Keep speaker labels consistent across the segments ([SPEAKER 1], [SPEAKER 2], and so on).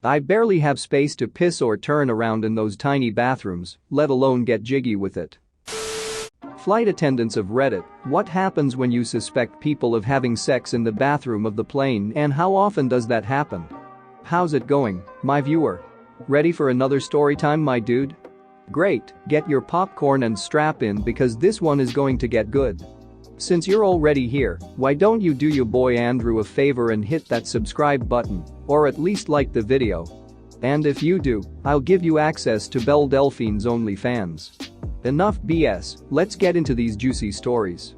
[SPEAKER 1] I barely have space to piss or turn around in those tiny bathrooms, let alone get jiggy with it. Flight attendants of Reddit, what happens when you suspect people of having sex in the bathroom of the plane and how often does that happen? How's it going, my viewer? Ready for another story time, my dude? Great, get your popcorn and strap in because this one is going to get good. Since you're already here, why don't you do your boy Andrew a favor and hit that subscribe button, or at least like the video. And if you do, I'll give you access to Belle Delphine's OnlyFans. Enough BS, let's get into these juicy stories.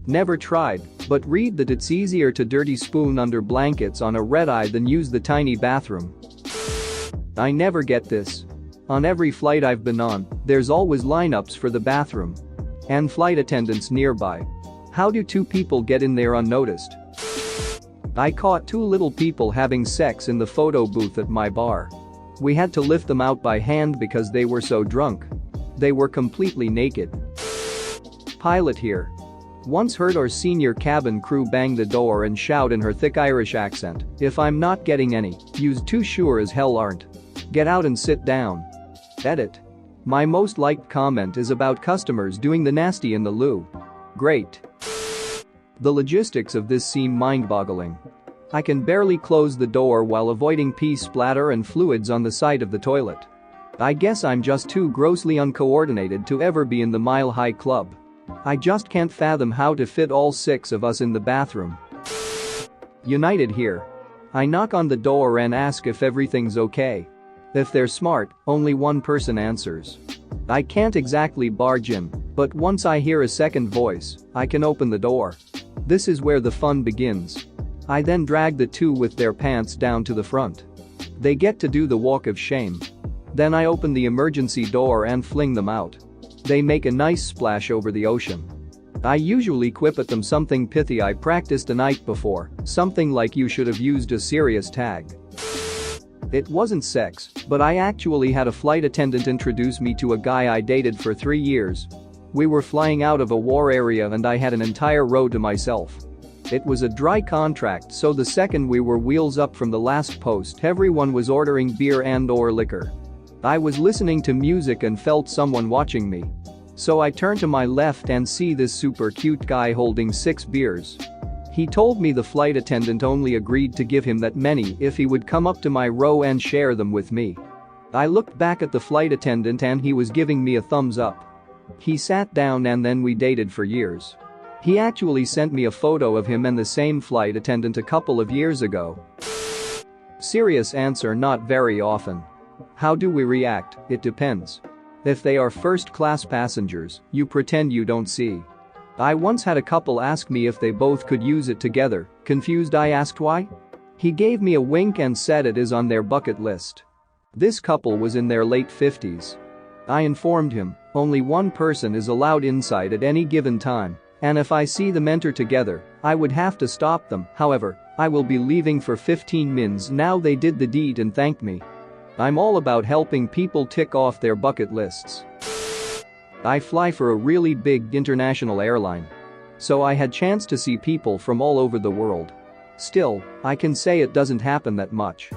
[SPEAKER 1] Never tried, but read that it's easier to dirty spoon under blankets on a red-eye than use the tiny bathroom. I never get this. On every flight I've been on, there's always lineups for the bathroom. And flight attendants nearby. How do two people get in there unnoticed? I caught two little people having sex in the photo booth at my bar. We had to lift them out by hand because they were so drunk. They were completely naked. Pilot here. Once heard our senior cabin crew bang the door and shout in her thick Irish accent, "If I'm not getting any, yous too sure as hell aren't. Get out and sit down." Edit. My most liked comment is about customers doing the nasty in the loo. Great. The logistics of this seem mind-boggling. I can barely close the door while avoiding pee splatter and fluids on the side of the toilet. I guess I'm just too grossly uncoordinated to ever be in the Mile High Club. I just can't fathom how to fit all 6 of us in the bathroom. United here. I knock on the door and ask if everything's okay. If they're smart, only one person answers. I can't exactly barge in, but once I hear a second voice, I can open the door. This is where the fun begins. I then drag the two with their pants down to the front. They get to do the walk of shame. Then I open the emergency door and fling them out. They make a nice splash over the ocean. I usually quip at them something pithy I practiced the night before, something like "you should have used a serious tag." It wasn't sex, but I actually had a flight attendant introduce me to a guy I dated for 3 years. We were flying out of a war area and I had an entire row to myself. It was a dry contract, so the second we were wheels up from the last post, everyone was ordering beer and/or liquor. I was listening to music and felt someone watching me. So I turn to my left and see this super cute guy holding 6 beers. He told me the flight attendant only agreed to give him that many if he would come up to my row and share them with me. I looked back at the flight attendant and he was giving me a thumbs up. He sat down and then we dated for years. He actually sent me a photo of him and the same flight attendant a couple of years ago. Serious answer: not very often. How do we react? It depends. If they are first-class passengers, you pretend you don't see. I once had a couple ask me if they both could use it together. Confused, I asked why. He gave me a wink and said it is on their bucket list. This couple was in their late 50s. I informed him, only one person is allowed inside at any given time, and if I see them enter together, I would have to stop them. However, I will be leaving for 15 mins now. They did the deed and thanked me. I'm all about helping people tick off their bucket lists. I fly for a really big international airline. So I had chance to see people from all over the world. Still, I can say it doesn't happen that much.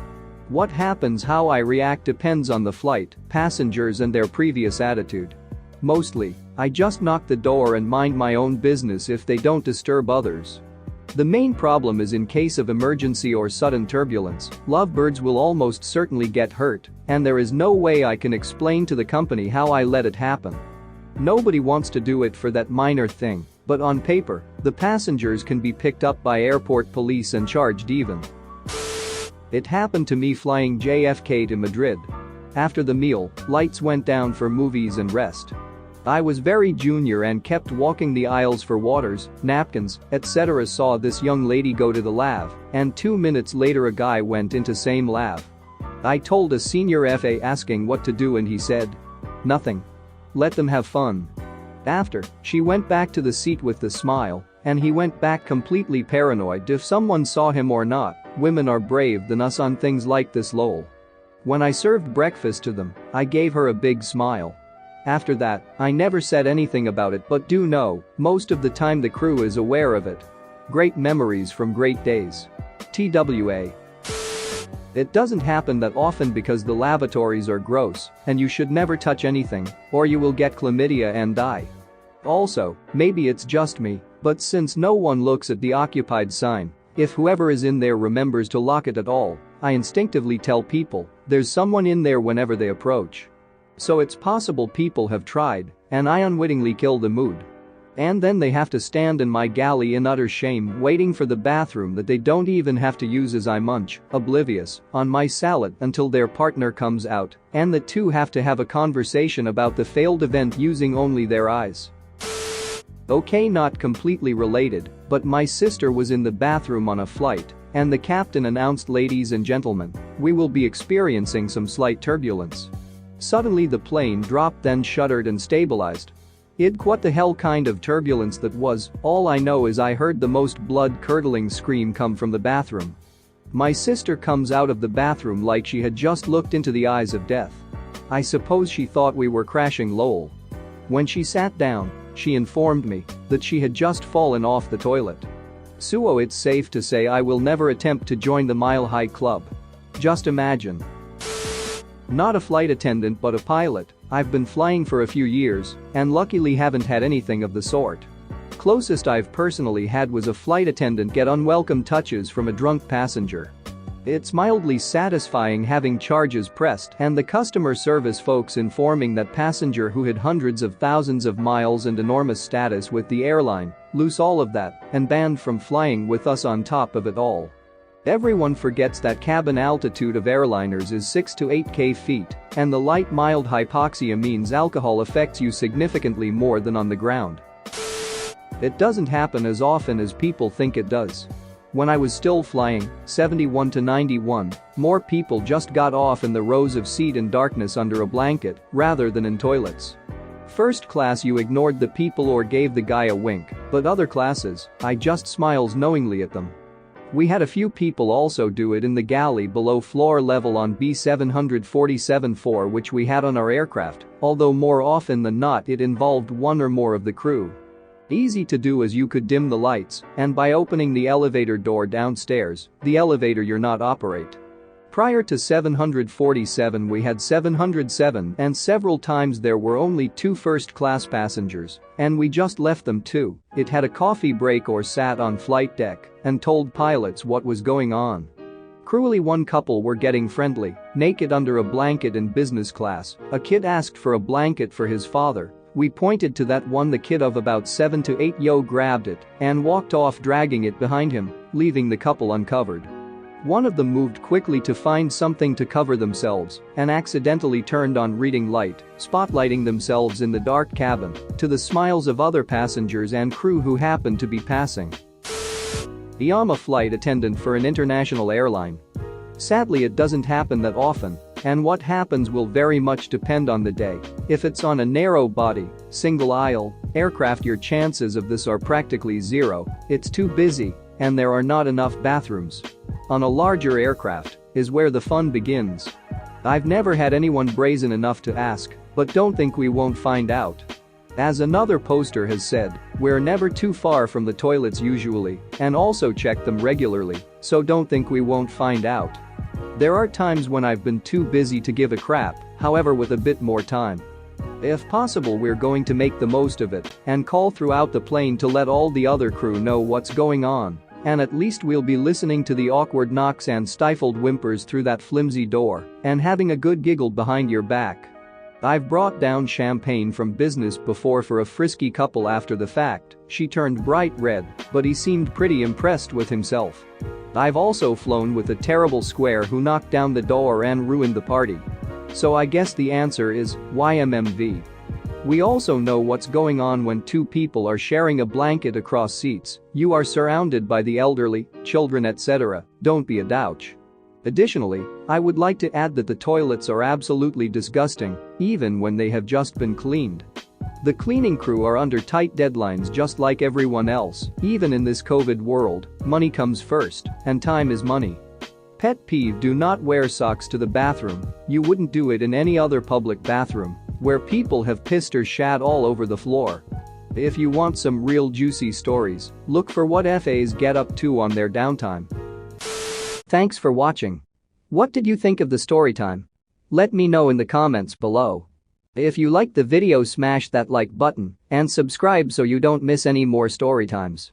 [SPEAKER 1] What happens, how I react depends on the flight, passengers and their previous attitude. Mostly, I just knock the door and mind my own business if they don't disturb others. The main problem is in case of emergency or sudden turbulence, lovebirds will almost certainly get hurt, and there is no way I can explain to the company how I let it happen. Nobody wants to do it for that minor thing, but on paper, the passengers can be picked up by airport police and charged even. It happened to me flying JFK to Madrid. After the meal, lights went down for movies and rest. I was very junior and kept walking the aisles for waters, napkins, etc. Saw this young lady go to the lav, and 2 minutes later a guy went into same lav. I told a senior FA asking what to do and he said, "Nothing. Let them have fun." After, she went back to the seat with the smile, and he went back completely paranoid if someone saw him or not. Women are brave than us on things like this, lol. When I served breakfast to them, I gave her a big smile. After that, I never said anything about it, but do know, most of the time the crew is aware of it. Great memories from great days. TWA. It doesn't happen that often because the lavatories are gross and you should never touch anything or you will get chlamydia and die. Also, maybe it's just me, but since no one looks at the occupied sign, if whoever is in there remembers to lock it at all, I instinctively tell people there's someone in there whenever they approach. So it's possible people have tried, and I unwittingly kill the mood. And then they have to stand in my galley in utter shame waiting for the bathroom that they don't even have to use as I munch, oblivious, on my salad until their partner comes out, and the two have to have a conversation about the failed event using only their eyes. Okay, not completely related, but my sister was in the bathroom on a flight, and the captain announced, "Ladies and gentlemen, we will be experiencing some slight turbulence." Suddenly the plane dropped, then shuddered and stabilized. What the hell kind of turbulence that was? All I know is I heard the most blood-curdling scream come from the bathroom. My sister comes out of the bathroom like she had just looked into the eyes of death. I suppose she thought we were crashing, lol. When she sat down, she informed me that she had just fallen off the toilet. So it's safe to say I will never attempt to join the Mile High Club. Just imagine. Not a flight attendant but a pilot, I've been flying for a few years and luckily haven't had anything of the sort. Closest I've personally had was a flight attendant get unwelcome touches from a drunk passenger. It's mildly satisfying having charges pressed and the customer service folks informing that passenger who had hundreds of thousands of miles and enormous status with the airline, lose all of that and banned from flying with us on top of it all. Everyone forgets that cabin altitude of airliners is 6 to 8k feet, and the light mild hypoxia means alcohol affects you significantly more than on the ground. It doesn't happen as often as people think it does. When I was still flying, 71 to 91, more people just got off in the rows of seat in darkness under a blanket rather than in toilets. First class you ignored the people or gave the guy a wink, but other classes, I just smiles knowingly at them. We had a few people also do it in the galley below floor level on B747-4 which we had on our aircraft, although more often than not it involved one or more of the crew. Easy to do as you could dim the lights, and by opening the elevator door downstairs, the elevator you're not operate. Prior to 747 we had 707 and several times there were only 2 first-class passengers, and we just left them too. It had a coffee break or sat on flight deck and told pilots what was going on. Cruelly one couple were getting friendly, naked under a blanket in business class. A kid asked for a blanket for his father. We pointed to that one, the kid of about 7 to 8 grabbed it and walked off dragging it behind him, leaving the couple uncovered. One of them moved quickly to find something to cover themselves and accidentally turned on reading light, spotlighting themselves in the dark cabin to the smiles of other passengers and crew who happened to be passing. I'm a flight attendant for an international airline. Sadly, it doesn't happen that often, and what happens will very much depend on the day. If it's on a narrow body, single aisle aircraft, your chances of this are practically zero. It's too busy and there are not enough bathrooms. On a larger aircraft is where the fun begins. I've never had anyone brazen enough to ask, but don't think we won't find out. As another poster has said, we're never too far from the toilets usually, and also check them regularly, so don't think we won't find out. There are times when I've been too busy to give a crap, however with a bit more time. If possible we're going to make the most of it and call throughout the plane to let all the other crew know what's going on. And at least we'll be listening to the awkward knocks and stifled whimpers through that flimsy door and having a good giggle behind your back. I've brought down champagne from business before for a frisky couple after the fact. She turned bright red, but he seemed pretty impressed with himself. I've also flown with a terrible square who knocked down the door and ruined the party. So I guess the answer is YMMV. We also know what's going on when 2 people are sharing a blanket across seats. You are surrounded by the elderly, children, etc. Don't be a douche. Additionally, I would like to add that the toilets are absolutely disgusting, even when they have just been cleaned. The cleaning crew are under tight deadlines just like everyone else. Even in this COVID world, money comes first, and time is money. Pet peeve: do not wear socks to the bathroom. You wouldn't do it in any other public bathroom where people have pissed or shat all over the floor. If you want some real juicy stories, look for what FAs get up to on their downtime. Thanks for watching. What did you think of the story time? Let me know in the comments below. If you liked the video, smash that like button and subscribe so you don't miss any more story times.